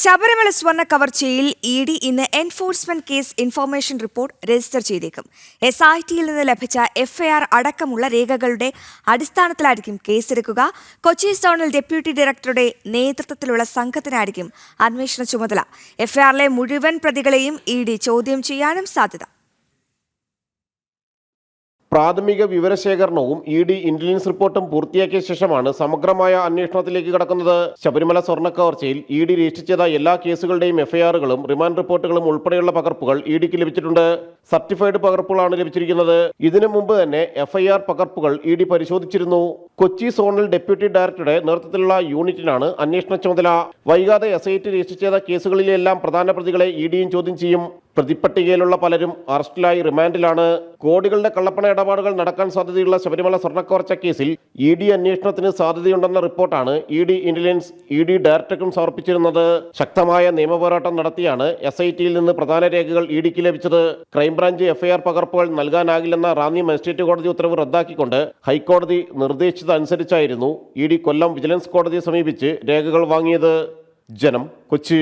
ശബരിമല സ്വർണ്ണ കവർച്ചയിൽ ഇ.ഡി. ഇന്ന് enforcement case information report register ചെയ്തേക്കും. SITയിൽ നിന്ന് ലഭിച്ച FIR അടക്കമുള്ള രേഖകളുടെ അടിസ്ഥാനത്തിലായിരിക്കും കേസെടുക്കുക. കൊച്ചി സോണൽ ഡെപ്യൂട്ടി ഡയറക്ടറുടെ നേതൃത്വത്തിലുള്ള സംഘത്തിനായിരിക്കും അന്വേഷണ ചുമതല. FIRലെ മുഴുവൻ പ്രതികളെയും ഇ.ഡി. ചോദ്യം ചെയ്യാനും സാധ്യത. പ്രാഥമിക വിവരശേഖരണവും ഇ.ഡി. ഇന്റലിജൻസ് റിപ്പോർട്ടും പൂർത്തിയാക്കിയ ശേഷമാണ് സമഗ്രമായ അന്വേഷണത്തിലേക്ക് കടക്കുന്നത്. ശബരിമല സ്വർണ്ണ കവർച്ചയിൽ ഇ.ഡി. രജിസ്റ്റർ ചെയ്ത എല്ലാ കേസുകളുടെയും FIRകളും റിമാൻഡ് റിപ്പോർട്ടുകളും ഉൾപ്പെടെയുള്ള പകർപ്പുകൾ ഇ.ഡിക്ക് ലഭിച്ചിട്ടുണ്ട്. സർട്ടിഫൈഡ് പകർപ്പുകളാണ് ലഭിച്ചിരിക്കുന്നത്. ഇതിനു മുമ്പ് തന്നെ FIR പകർപ്പുകൾ ഇ.ഡി. പരിശോധിച്ചിരുന്നു. കൊച്ചി സോണൽ ഡെപ്യൂട്ടി ഡയറക്ടറുടെ നേതൃത്വത്തിലുള്ള യൂണിറ്റിനാണ് അന്വേഷണ ചുമതല. വൈകാതെ SIT രജിസ്റ്റർ ചെയ്ത കേസുകളിലെല്ലാം പ്രധാന പ്രതികളെ ഇ.ഡിയും ചോദ്യം ചെയ്യും. പ്രതിപ്പട്ടികയിലുള്ള പലരും അറസ്റ്റിലായി റിമാൻഡിലാണ്. കോടികളുടെ കള്ളപ്പണ ഇടപാടുകൾ നടക്കാൻ സാധ്യതയുള്ള ശബരിമല സ്വർണ്ണക്കവർച്ച കേസിൽ ഇ.ഡി. അന്വേഷണത്തിന് സാധ്യതയുണ്ടെന്ന റിപ്പോർട്ടാണ് ഇ.ഡി. Intelligence ED. ഡയറക്ടർക്കും സമർപ്പിച്ചിരുന്നത്. ശക്തമായ നിയമപോരാട്ടം നടത്തിയാണ് SITയിൽ നിന്ന് പ്രധാന രേഖകൾ ഇ.ഡിക്ക് ലഭിച്ചത്. ക്രൈംബ്രാഞ്ച് FIR പകർപ്പുകൾ നൽകാനാകില്ലെന്ന റാന്നി മജിസ്ട്രേറ്റ് കോടതി ഉത്തരവ് റദ്ദാക്കിക്കൊണ്ട് ഹൈക്കോടതി നിർദ്ദേശിച്ചതനുസരിച്ചായിരുന്നു ഇ.ഡി. കൊല്ലം വിജിലൻസ് കോടതിയെ സമീപിച്ച് രേഖകൾ വാങ്ങിയത്. ജനം, കൊച്ചി.